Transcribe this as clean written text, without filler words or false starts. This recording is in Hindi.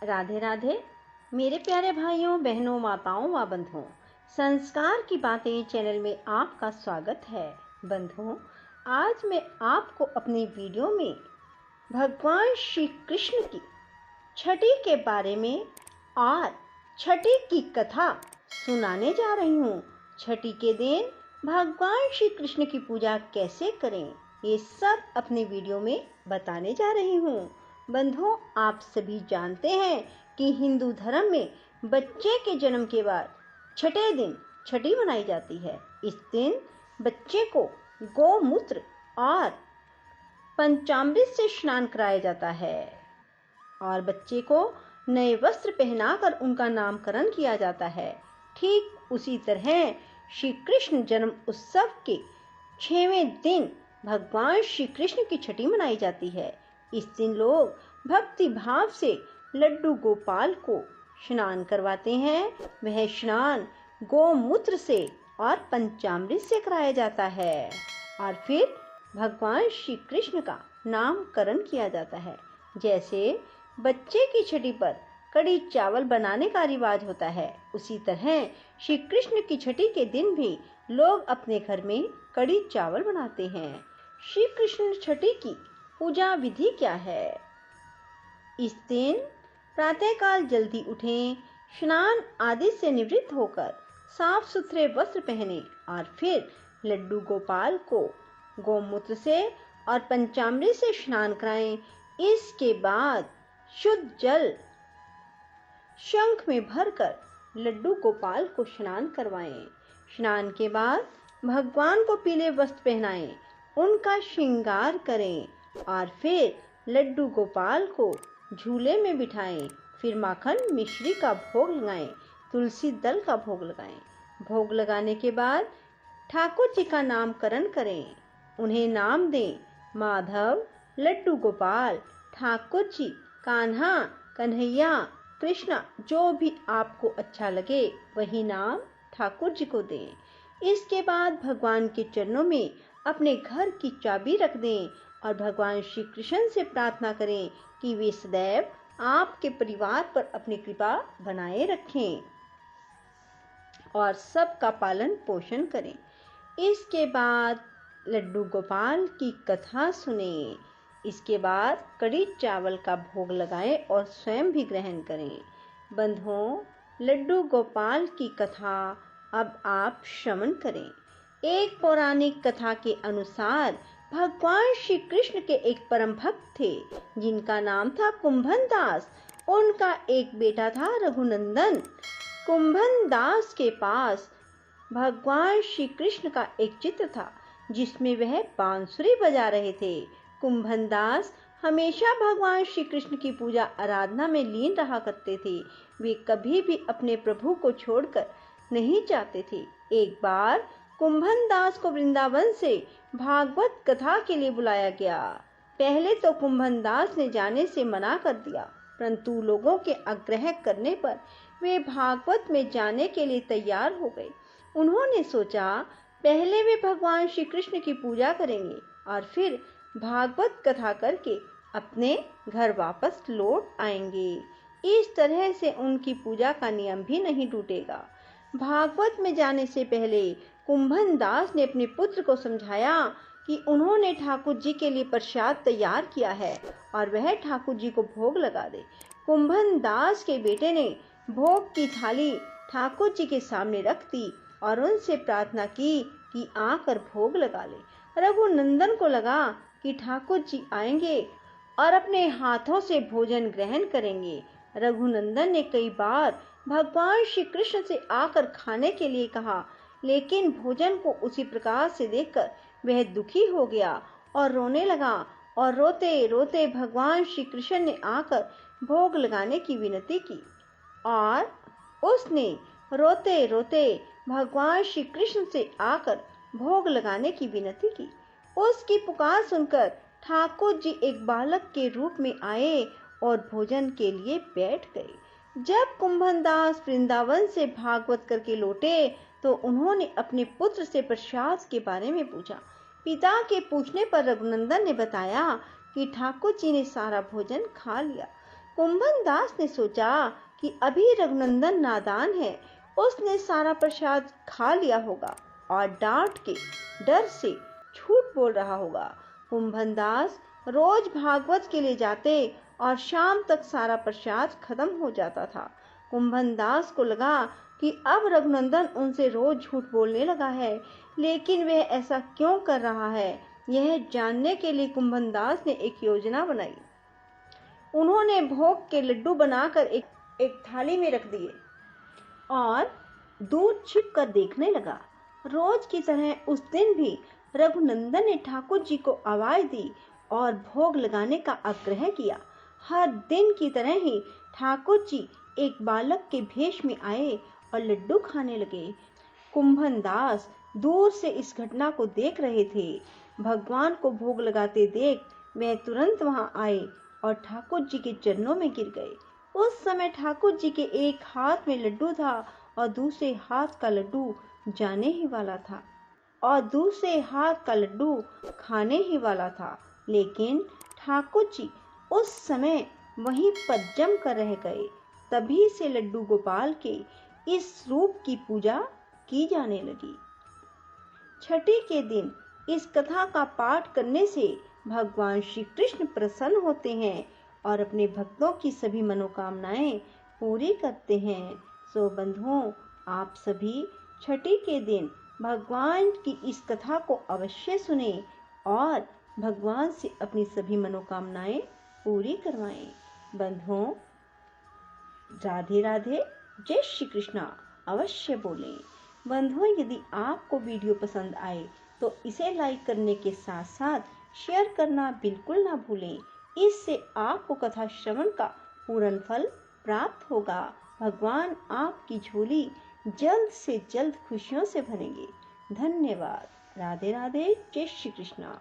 राधे राधे मेरे प्यारे भाइयों बहनों माताओं व बंधुओं, संस्कार की बातें चैनल में आपका स्वागत है। बंधुओं, आज मैं आपको अपने वीडियो में भगवान श्री कृष्ण की छठी के बारे में और छठी की कथा सुनाने जा रही हूँ। छठी के दिन भगवान श्री कृष्ण की पूजा कैसे करें, ये सब अपने वीडियो में बताने जा रही हूँ। बंधुओं, आप सभी जानते हैं कि हिंदू धर्म में बच्चे के जन्म के बाद छठे दिन छठी मनाई जाती है। इस दिन बच्चे को गौमूत्र और पंचामृत से स्नान कराया जाता है और बच्चे को नए वस्त्र पहनाकर उनका नामकरण किया जाता है। ठीक उसी तरह श्री कृष्ण जन्म उत्सव के 6वें दिन भगवान श्री कृष्ण की छठी मनाई जाती है। इस दिन लोग भक्ति भाव से लड्डू गोपाल को स्नान करवाते हैं। वह स्नान गौमूत्र से और पंचामृत से कराया जाता है और फिर भगवान श्री कृष्ण का नामकरण किया जाता है। जैसे बच्चे की छठी पर कड़ी चावल बनाने का रिवाज होता है, उसी तरह श्री कृष्ण की छठी के दिन भी लोग अपने घर में कड़ी चावल बनाते हैं। श्री कृष्ण छठी की पूजा विधि क्या है? इस दिन प्रातःकाल जल्दी उठें, स्नान आदि से निवृत्त होकर साफ सुथरे वस्त्र पहने और फिर लड्डू गोपाल को गौमूत्र से और पंचामृत से स्नान कराएं। इसके बाद शुद्ध जल शंख में भरकर लड्डू गोपाल को स्नान करवाएं। स्नान के बाद भगवान को पीले वस्त्र पहनाएं, उनका श्रृंगार करें और फिर लड्डू गोपाल को झूले में बिठाएं। फिर माखन मिश्री का भोग लगाएं, तुलसी दल का भोग लगाएं। भोग लगाने के बाद ठाकुर जी का नामकरण करें, उन्हें नाम दें माधव, लड्डू गोपाल, ठाकुर जी, कान्हा, कन्हैया, कृष्णा, जो भी आपको अच्छा लगे वही नाम ठाकुर जी को दें। इसके बाद भगवान के चरणों में अपने घर की चाबी रख दें और भगवान श्री कृष्ण से प्रार्थना करें कि वे सदैव आपके परिवार पर अपनी कृपा बनाए रखें और सबका पालन पोषण करें। इसके बाद लड्डू गोपाल की कथा सुने। इसके बाद कड़ी चावल का भोग लगाएं और स्वयं भी ग्रहण करें। बंधुओं, लड्डू गोपाल की कथा अब आप श्रवण करें। एक पौराणिक कथा के अनुसार भगवान श्री कृष्ण के एक परम भक्त थे जिनका नाम था कुंभन दास। उनका एक बेटा था रघुनंदन। कुंभन दास के पास भगवान श्री कृष्ण का एक चित्र था जिसमें वह बांसुरी बजा रहे थे। कुंभन दास हमेशा भगवान श्री कृष्ण की पूजा आराधना में लीन रहा करते थे। वे कभी भी अपने प्रभु को छोड़कर नहीं जाते थे। एक बार कुंभन दास को वृंदावन से भागवत कथा के लिए बुलाया गया। पहले तो कुंभन दास ने जाने से मना कर दिया, परंतु लोगों के आग्रह करने पर वे भागवत में जाने के लिए तैयार हो गए। उन्होंने सोचा पहले वे भगवान श्री कृष्ण की पूजा करेंगे और फिर भागवत कथा करके अपने घर वापस लौट आएंगे। इस तरह से उनकी पूजा का नियम भी नहीं टूटेगा। भागवत में जाने से पहले कुंभन दास ने अपने पुत्र को समझाया कि उन्होंने ठाकुर जी के लिए प्रसाद तैयार किया है और वह ठाकुर जी को भोग लगा दे। कुंभन दास के बेटे ने भोग की थाली ठाकुर जी के सामने रख दी और उनसे प्रार्थना की कि आकर भोग लगा ले। रघुनंदन को लगा कि ठाकुर जी आएंगे और अपने हाथों से भोजन ग्रहण करेंगे। रघुनंदन ने कई बार भगवान श्री कृष्ण से आकर खाने के लिए कहा, लेकिन भोजन को उसी प्रकार से देखकर वह दुखी हो गया और रोने लगा और रोते रोते भगवान श्री कृष्ण ने आकर भोग लगाने की विनती की और उसने रोते रोते भगवान श्री कृष्ण से आकर भोग लगाने की विनती की। उसकी पुकार सुनकर ठाकुर जी एक बालक के रूप में आए और भोजन के लिए बैठ गए। जब कुंभन दास वृंदावन से भागवत करके लौटे तो उन्होंने अपने पुत्र से प्रसाद के बारे में पूछा। पिता के पूछने पर रघुनंदन ने बताया कि ठाकुर जी ने सारा भोजन खा लिया। कुंभन दास ने सोचा कि अभी रघुनंदन नादान है, उसने सारा प्रसाद खा लिया होगा और डांट के डर से झूठ बोल रहा होगा। कुंभन दास रोज भागवत के लिए जाते और शाम तक सारा प्रसाद खत्म हो जाता था। कुंभन दास को लगा कि अब रघुनंदन उनसे रोज झूठ बोलने लगा है, लेकिन वह ऐसा क्यों कर रहा है, यह जानने के लिए कुंभन दास ने एक योजना बनाई। उन्होंने भोग के लड्डू बनाकर एक थाली में रख दिए और दूर छिप कर देखने लगा। रोज की तरह उस दिन भी रघुनंदन ने ठाकुर जी को आवाज दी और भोग लगाने का आग्रह किया। हर दिन की तरह ही ठाकुर जी एक बालक के भेष में आए और लड्डू खाने लगे। कुंभन दास दूर से इस घटना को देख रहे थे। भगवान को भोग लगाते देख वे तुरंत वहां आए और ठाकुर जी के चरणों में गिर गए। उस समय ठाकुर जी के एक हाथ में लड्डू था और दूसरे हाथ का लड्डू जाने ही वाला था और दूसरे हाथ का लड्डू खाने ही वाला था। लेकिन ठाकुर जी उस समय वहीं पर जम कर रह गए। तभी से लड्डू गोपाल के इस रूप की पूजा की जाने लगी। छठी के दिन इस कथा का पाठ करने से भगवान श्री कृष्ण प्रसन्न होते हैं और अपने भक्तों की सभी मनोकामनाएं पूरी करते हैं। सो बंधुओं, आप सभी छठी के दिन भगवान की इस कथा को अवश्य सुने और भगवान से अपनी सभी मनोकामनाएं पूरी करवाएं। बंधुओं, राधे राधे, जय श्री कृष्णा अवश्य बोलें। बंधुओं, यदि आपको वीडियो पसंद आए तो इसे लाइक करने के साथ साथ शेयर करना बिल्कुल ना भूलें। इससे आपको कथा श्रवण का पूर्ण फल प्राप्त होगा। भगवान आपकी झोली जल्द से जल्द खुशियों से भरेंगे। धन्यवाद। राधे राधे, जय श्री कृष्णा।